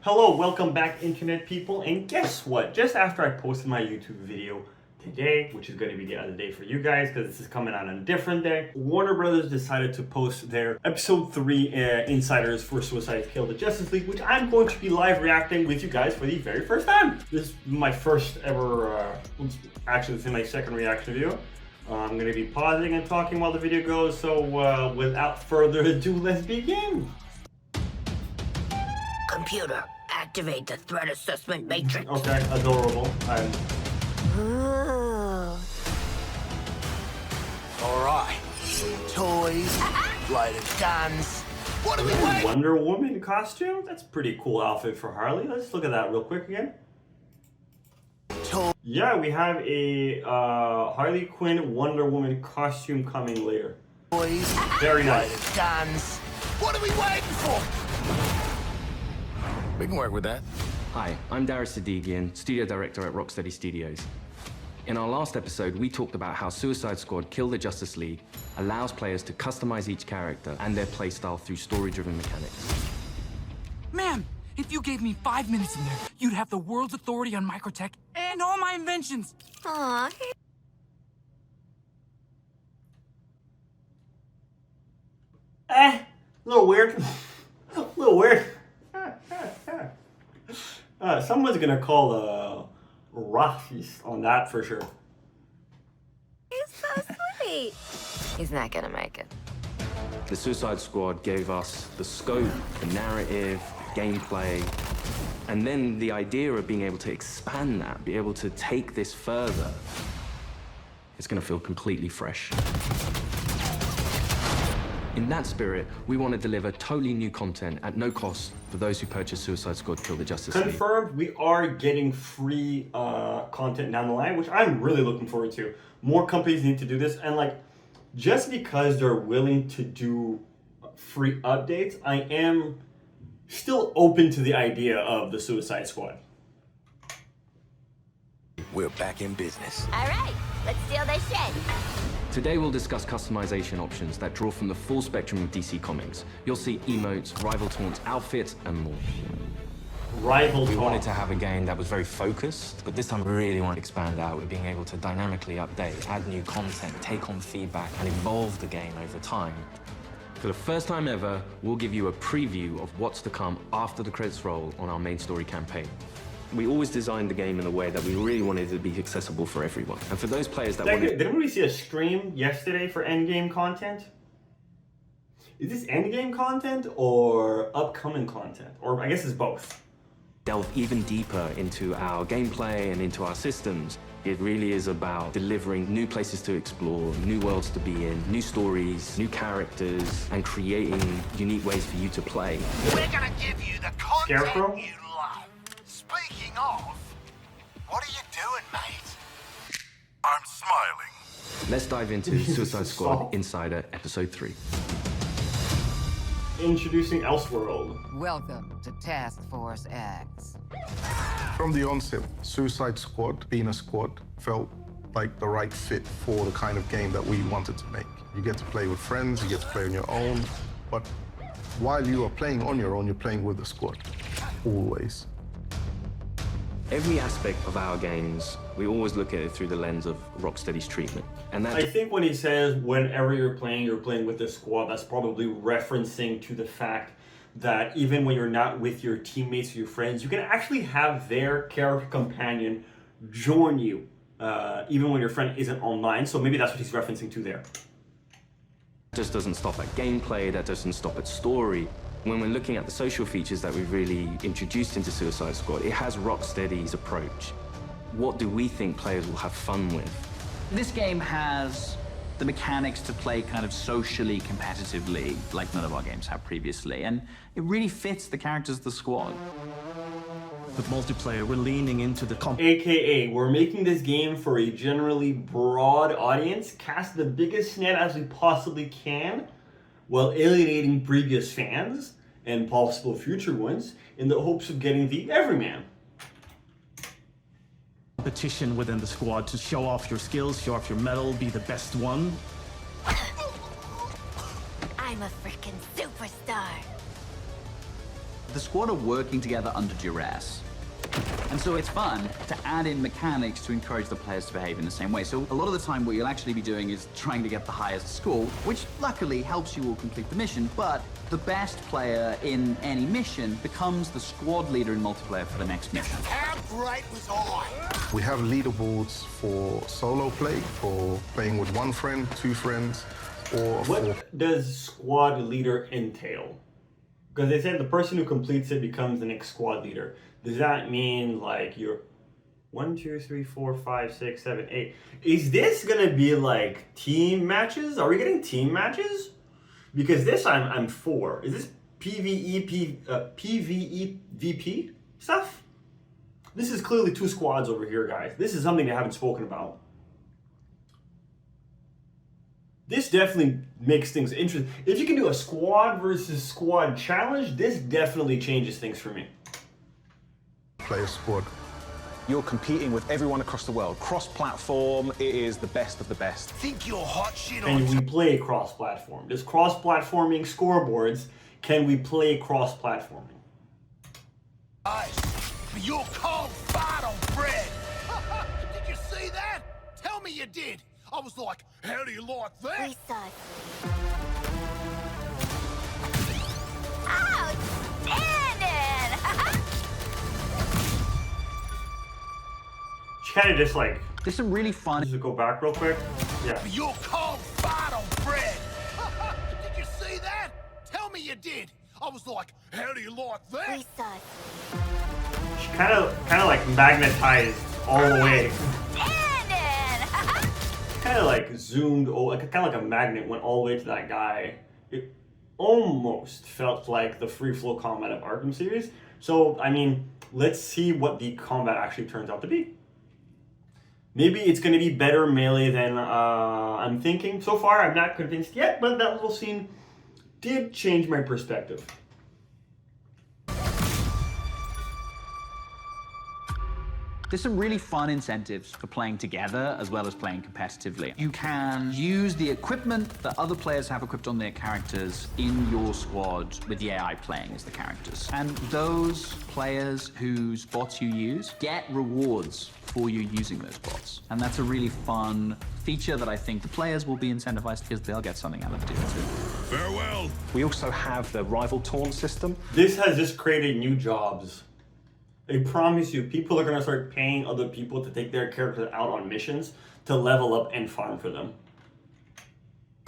Hello, welcome back internet people, and guess what? Just after I posted my YouTube video today, which is going to be the other day for you guys because this is coming out on a different day, Warner Brothers decided to post their episode 3 insiders for Suicide Kill the Justice League, which I'm going to be live reacting with you guys for the very first time. This is my first ever, actually this is my second reaction video. I'm going to be pausing and talking while the video goes, so without further ado, let's begin. Computer, activate the threat assessment matrix. Okay, adorable. Alright. Toys, lighted guns. What are we waiting? Wonder Woman costume? That's a pretty cool outfit for Harley. Let's look at that real quick again. Yeah, we have a Harley Quinn Wonder Woman costume coming later. Toys, very nice. Lighted guns. What are we waiting for? We can work with that. Hi, I'm Darius Sadigian, Studio Director at Rocksteady Studios. In our last episode, we talked about how Suicide Squad Kill the Justice League allows players to customize each character and their playstyle through story-driven mechanics. Man, if you gave me 5 minutes in there, you'd have the world's authority on microtech and all my inventions. Aww. A little weird. A little weird. Someone's gonna call Rafis on that for sure. He's so sweet. He's not gonna make it. The Suicide Squad gave us the scope, the narrative, gameplay, and then the idea of being able to expand that, be able to take this further. It's gonna feel completely fresh. In that spirit, we want to deliver totally new content at no cost for those who purchase Suicide Squad Kill the Justice League. Confirmed, we are getting free content down the line, which I'm really looking forward to. More companies need to do this, and like, just because they're willing to do free updates, I am still open to the idea of the Suicide Squad. We're back in business. All right, let's steal their shit. Today we'll discuss customization options that draw from the full spectrum of DC Comics. You'll see emotes, rival taunts, outfits, and more. Rival We talk. wanted to have a game that was very focused, but this time we really want to expand out with being able to dynamically update, add new content, take on feedback, and evolve the game over time. For the first time ever, we'll give you a preview of what's to come after the credits roll on our main story campaign. We always designed the game in a way that we really wanted it to be accessible for everyone. And for those players that Didn't we see a stream yesterday for endgame content? Is this endgame content or upcoming content? Or I guess it's both. delve even deeper into our gameplay and into our systems, it really is about delivering new places to explore, new worlds to be in, new stories, new characters, and creating unique ways for you to play. We're gonna give you the content Scarecrow? you love. Speaking of, what are you doing, mate? I'm smiling. Let's dive into Suicide Squad Insider Episode 3. Introducing Elseworld. Welcome to Task Force X. From the onset, Suicide Squad, being a squad, felt like the right fit for the kind of game that we wanted to make. You get to play with friends, you get to play on your own, but while you are playing on your own, you're playing with the squad, always. Every aspect of our games, we always look at it through the lens of Rocksteady's treatment. And that I think when he says whenever you're playing with the squad, that's probably referencing to the fact that even when you're not with your teammates or your friends, you can actually have their character companion join you, even when your friend isn't online. So maybe that's what he's referencing to there. just doesn't stop at gameplay, that doesn't stop at story. When we're looking at the social features that we've really introduced into Suicide Squad, it has Rocksteady's approach. What do we think players will have fun with? This game has the mechanics to play kind of socially competitively, like none of our games have previously, and it really fits the characters of the squad. With multiplayer, we're leaning into the AKA, we're making this game for a generally broad audience, cast the biggest net as we possibly can, while alienating previous fans and possible future ones in the hopes of getting the everyman. competition within the squad to show off your skills, show off your mettle, be the best one. I'm a freaking superstar. The squad are working together under duress. And so it's fun to add in mechanics to encourage the players to behave in the same way. So a lot of the time what you'll actually be doing is trying to get the highest score, which luckily helps you all complete the mission, but the best player in any mission becomes the squad leader in multiplayer for the next mission. How great was I? We have leaderboards for solo play, for playing with one friend, two friends, or What does squad leader entail? Because they said the person who completes it becomes the next squad leader. Does that mean like you're 1, 2, 3, 4, 5, 6, 7, 8? Is this gonna be like team matches? Are we getting team matches? Because this I'm for. Is this PvE VP stuff? This is clearly 2 squads over here, guys. This is something they haven't spoken about. This definitely makes things interesting. If you can do a squad versus squad challenge, this definitely changes things for me. play a squad. You're competing with everyone across the world. Cross-platform, it is the best of the best. Think you're hot shit on... Can we play cross-platform? There's cross-platforming scoreboards. Can we play cross-platforming? Ice, but you're cold fart on bread. Did you see that? Tell me you did. I was like, how do you like that? Precisely. Outstanding! She kind of just like... There's some really fun... Just go back real quick. Yeah. But you're cold fart on bread. Did you see that? Tell me you did. I was like, how do you like that? Precisely. She kind of like magnetized all the way. Kind of like zoomed, kind of like a magnet went all the way to that guy. It almost felt like the free flow combat of Arkham series. So, I mean, let's see what the combat actually turns out to be. Maybe it's going to be better melee than I'm thinking. So far, I'm not convinced yet, but that little scene did change my perspective. There's some really fun incentives for playing together as well as playing competitively. You can use the equipment that other players have equipped on their characters in your squad with the AI playing as the characters. And those players whose bots you use get rewards for you using those bots. And that's a really fun feature that I think the players will be incentivized because they'll get something out of doing too. Farewell. We also have the rival taunt system. This has just created new jobs. I promise you, people are going to start paying other people to take their characters out on missions to level up and farm for them.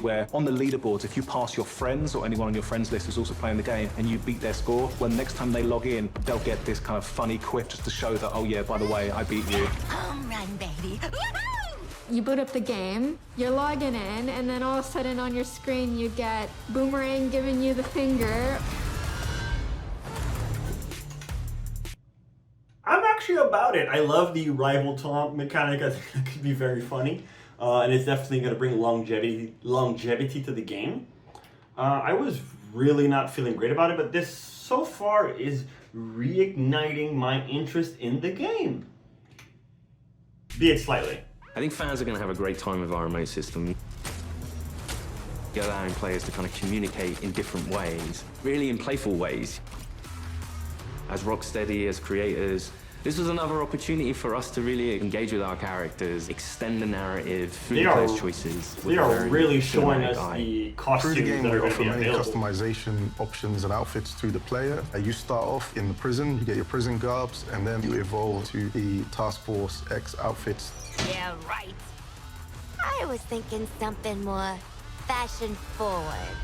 Where on the leaderboards, if you pass your friends or anyone on your friends list who's also playing the game and you beat their score, well, next time they log in, they'll get this kind of funny quip just to show that, oh yeah, by the way, I beat you. Home run, baby. You boot up the game, you're logging in, and then all of a sudden on your screen you get Boomerang giving you the finger. I'm actually about it. I love the rival taunt mechanic. I think that could be very funny. And it's definitely going to bring longevity to the game. I was really not feeling great about it, but this so far is reigniting my interest in the game. Be it slightly. I think fans are going to have a great time with our remote system. Allowing players to kind of communicate in different ways, really in playful ways. As Rocksteady, as creators, this was another opportunity for us to really engage with our characters, extend the narrative through those choices. They are really showing us the costumes Through the game, that we are going offer to be many available. customization options and outfits to the player. You start off in the prison, you get your prison garbs, and then you evolve to the Task Force X outfits. Yeah, right. I was thinking something more fashion forward.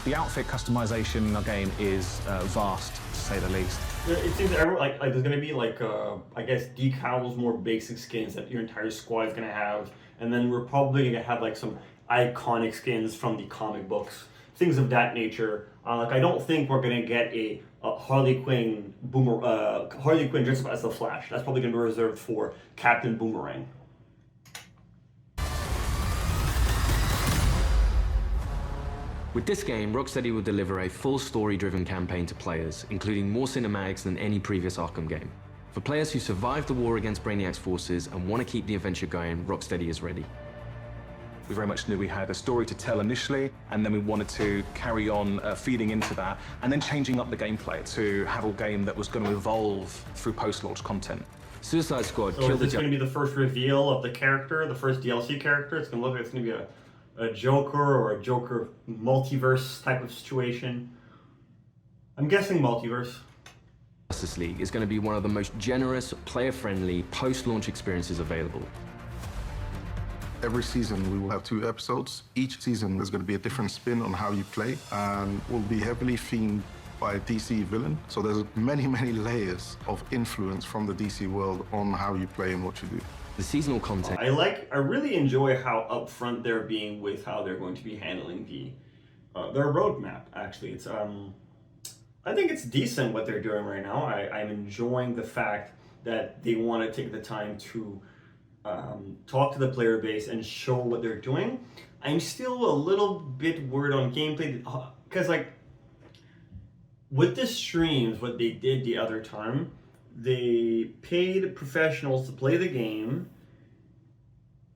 The outfit customization in our game is vast, to say the least. It seems like there's going to be like, I guess, decals, more basic skins that your entire squad is going to have. And then we're probably going to have like some iconic skins from the comic books, things of that nature. Like I don't think we're going to get a Harley Quinn dressed up as the Flash. That's probably going to be reserved for Captain Boomerang. With this game, Rocksteady will deliver a full story-driven campaign to players, including more cinematics than any previous Arkham game. For players who survived the war against Brainiac's forces and want to keep the adventure going, Rocksteady is ready. We very much knew we had a story to tell initially, and then we wanted to carry on feeding into that, and then changing up the gameplay to have a game that was going to evolve through post-launch content. Suicide Squad So is this going to be the first reveal of the character, the first DLC character? It's going to look like it's going to be a Joker or a Joker multiverse type of situation. I'm guessing multiverse. Justice League is going to be one of the most generous, player-friendly, post-launch experiences available. Every season we will have 2 episodes. Each season there's going to be a different spin on how you play, and will be heavily themed by a DC villain. So there's many, many layers of influence from the DC world on how you play and what you do. The seasonal content. I really enjoy how upfront they're being with how they're going to be handling their roadmap. Actually, it's I think it's decent what they're doing right now. I'm enjoying the fact that they want to take the time to talk to the player base and show what they're doing. I'm still a little bit worried on gameplay because, like, with the streams, what they did the other time, they paid professionals to play the game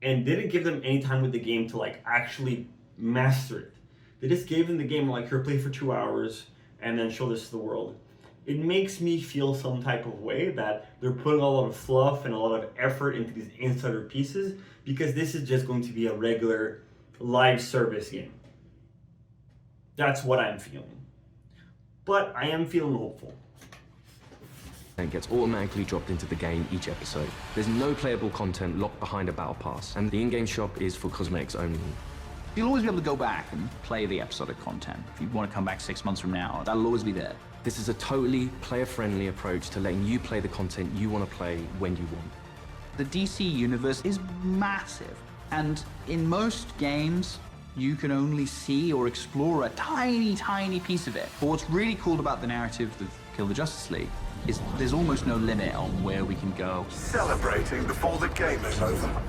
and didn't give them any time with the game to, like, actually master it. They just gave them the game, like, here, play for 2 hours and then show this to the world. It makes me feel some type of way that they're putting a lot of fluff and a lot of effort into these insider pieces, because this is just going to be a regular live service game. That's what I'm feeling. But I am feeling hopeful. And gets automatically dropped into the game each episode. There's no playable content locked behind a battle pass, and the in-game shop is for cosmetics only. You'll always be able to go back and play the episodic content. If you want to come back 6 months from now, that'll always be there. This is a totally player-friendly approach to letting you play the content you want to play when you want. The DC universe is massive, and in most games, you can only see or explore a tiny, tiny piece of it. But what's really cool about the narrative of Kill the Justice League is there's almost no limit on where we can go. Celebrating before the game is over.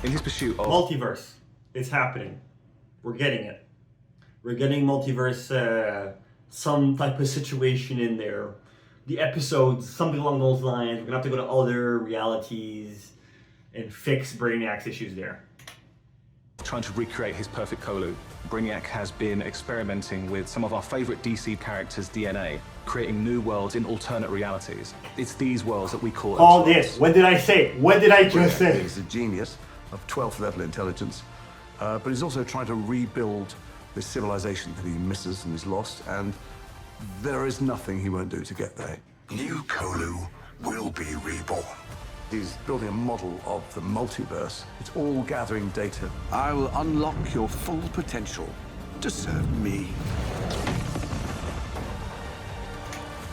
In his pursuit of multiverse, it's happening. We're getting it. We're getting multiverse, some type of situation in there. The episodes, something along those lines. We're gonna have to go to other realities and fix Brainiac's issues there. Trying to recreate his perfect Kolu, Brainiac has been experimenting with some of our favorite DC characters' DNA, creating new worlds in alternate realities. It's these worlds that we call all this. What did I say? What did I just say? He's a genius of 12th level intelligence, but he's also trying to rebuild this civilization that he misses and is lost, and there is nothing he won't do to get there. New Kolu will be reborn. He's building a model of the multiverse. It's all gathering data. I will unlock your full potential to serve me.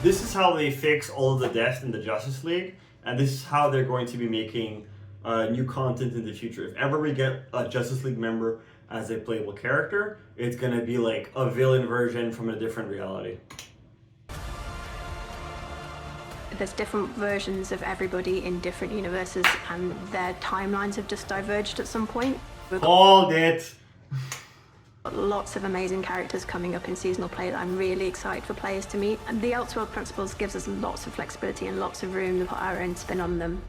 This is how they fix all of the deaths in the Justice League, and this is how they're going to be making new content in the future. If ever we get a Justice League member as a playable character, it's going to be like a villain version from a different reality. There's different versions of everybody in different universes, and their timelines have just diverged at some point. Called it! Lots of amazing characters coming up in seasonal play that I'm really excited for players to meet. And the Elseworld Principles gives us lots of flexibility and lots of room to put our own spin on them.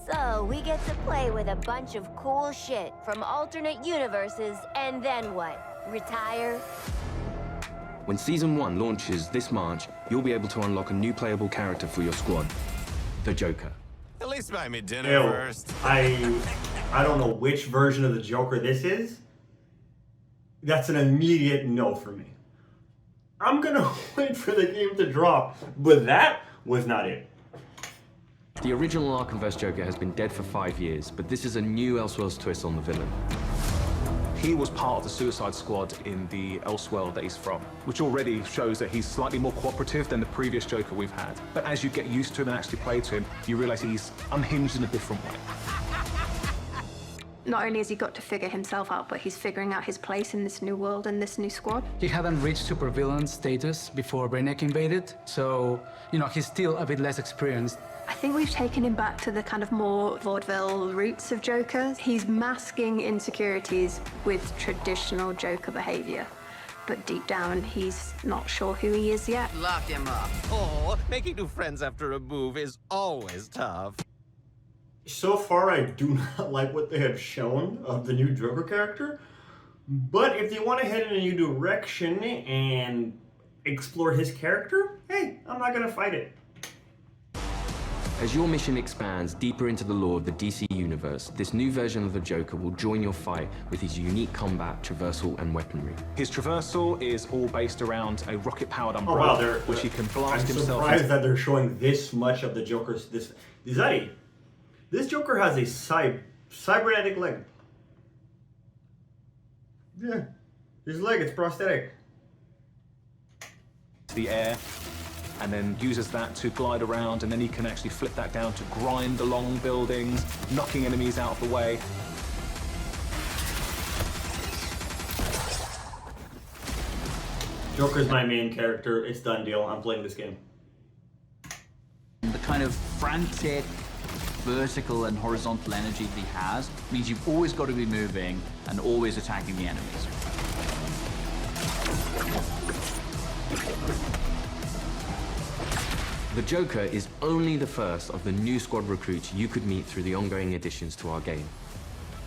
So we get to play with a bunch of cool shit from alternate universes, and then what? Retire? When Season 1 launches this March, you'll be able to unlock a new playable character for your squad, the Joker. At least buy me dinner Ew, first. I don't know which version of the Joker this is. That's an immediate no for me. I'm gonna wait for the game to drop, but that was not it. The original Arkhamverse Joker has been dead for 5 years, but this is a new Elseworlds twist on the villain. He was part of the Suicide Squad in the Elseworld that he's from, which already shows that he's slightly more cooperative than the previous Joker we've had. But as you get used to him and actually play to him, you realize he's unhinged in a different way. Not only has he got to figure himself out, but he's figuring out his place in this new world and this new squad. He hadn't reached supervillain status before Brainiac invaded, so, he's still a bit less experienced. I think we've taken him back to the kind of more vaudeville roots of Joker. He's masking insecurities with traditional Joker behavior. but deep down, he's not sure who he is yet. Lock him up. Oh, making new friends after a move is always tough. So far, I do not like what they have shown of the new Joker character, but if they want to head in a new direction and explore his character, hey, I'm not gonna fight it. As your mission expands deeper into the lore of the DC universe, this new version of the Joker will join your fight with his unique combat, traversal, and weaponry. His traversal is all based around a rocket-powered Oh umbrella, wow, which he can blast I'm himself. surprised that they're showing this much of the Joker's. This Joker has a cybernetic leg. Yeah, his leg, it's prosthetic. The air, and then uses that to glide around, and then he can actually flip that down to grind along buildings, knocking enemies out of the way. Joker's my main character. It's done deal. I'm playing this game. The kind of frantic, vertical and horizontal energy that he has means you've always got to be moving and always attacking the enemies. The Joker is only the first of the new squad recruits you could meet through the ongoing additions to our game.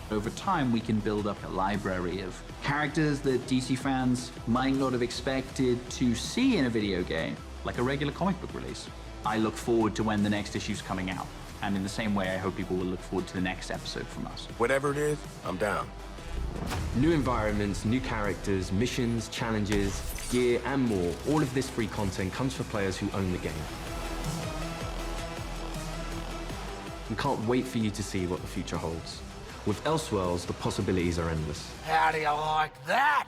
Over time, we can build up a library of characters that DC fans might not have expected to see in a video game, like a regular comic book release. I look forward to when the next issue's coming out, and in the same way, I hope people will look forward to the next episode from us. Whatever it is, I'm down. New environments, new characters, missions, challenges, gear, and more. All of this free content comes for players who own the game. We can't wait for you to see what the future holds. With Elseworlds, the possibilities are endless. How do you like that?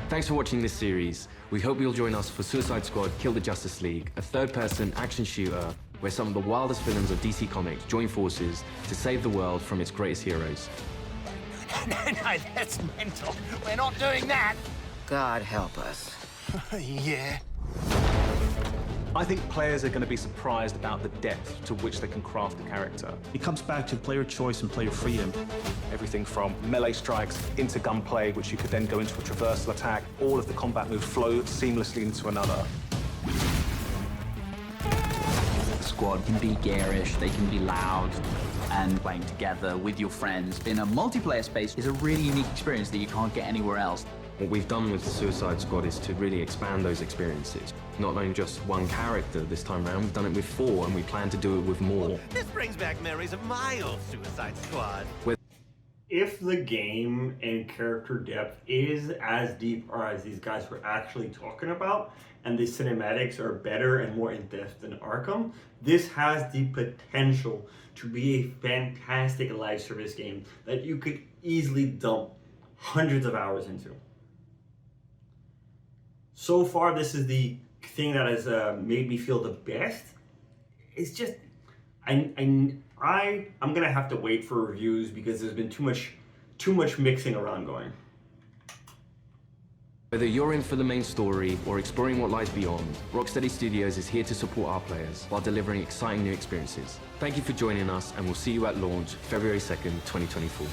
Thanks for watching this series. We hope you'll join us for Suicide Squad Kill the Justice League, a third-person action shooter where some of the wildest villains of DC Comics join forces to save the world from its greatest heroes. No, that's mental. We're not doing that. God help us. Yeah. I think players are going to be surprised about the depth to which they can craft a character. It comes back to player choice and player freedom. Everything from melee strikes into gunplay, which you could then go into a traversal attack. All of the combat moves flow seamlessly into another. The squad can be garish, they can be loud, and playing together with your friends in a multiplayer space is a really unique experience that you can't get anywhere else. What we've done with the Suicide Squad is to really expand those experiences. Not only just one character this time around, we've done it with 4, and we plan to do it with more. This brings back memories of my old Suicide Squad. If the game and character depth is as deep or as these guys were actually talking about, and the cinematics are better and more in-depth than Arkham, this has the potential to be a fantastic live service game that you could easily dump hundreds of hours into. So far, this is the thing that has made me feel the best. It's just, I'm gonna have to wait for reviews because there's been too much mixing around going. Whether you're in for the main story or exploring what lies beyond, Rocksteady Studios is here to support our players while delivering exciting new experiences. Thank you for joining us, and we'll see you at launch February 2nd, 2024.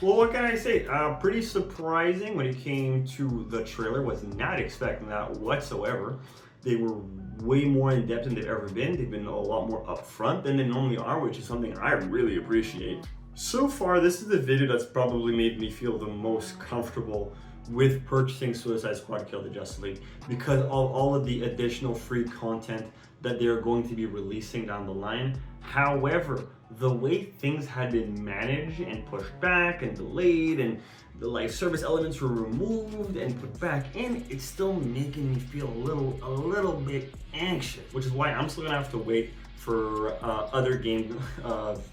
Well, what can I say? Pretty surprising when it came to the trailer. Was not expecting that whatsoever. They were way more in depth than they've ever been. They've been a lot more upfront than they normally are, which is something I really appreciate. So far, this is the video that's probably made me feel the most comfortable with purchasing Suicide Squad Kill the Justice League because of all of the additional free content that they're going to be releasing down the line. However, the way things had been managed and pushed back and delayed and the live service elements were removed and put back in, it's still making me feel a little bit anxious, which is why I'm still gonna have to wait for other game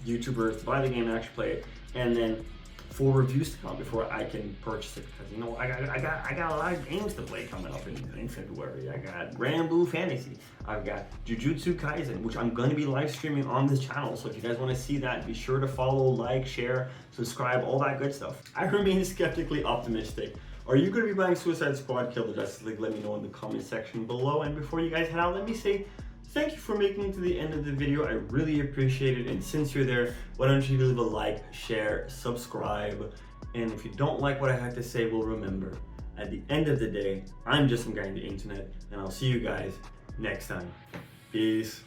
YouTubers to buy the game and actually play it, and then for reviews to come before I can purchase it, because you know I got a lot of games to play coming up in February. I got Grand Blue Fantasy, I've got Jujutsu Kaisen, which I'm going to be live streaming on this channel. So if you guys want to see that, be sure to follow, like, share, subscribe, all that good stuff. I remain skeptically optimistic Are you going to be buying Suicide Squad Kill the Justice League? Let me know in the comment section below. And before you guys head out, let me say thank you for making it to the end of the video. I really appreciate it. And since you're there, why don't you leave a like, share, subscribe. And if you don't like what I have to say, well, remember, at the end of the day, I'm just some guy on the internet, and I'll see you guys next time. Peace.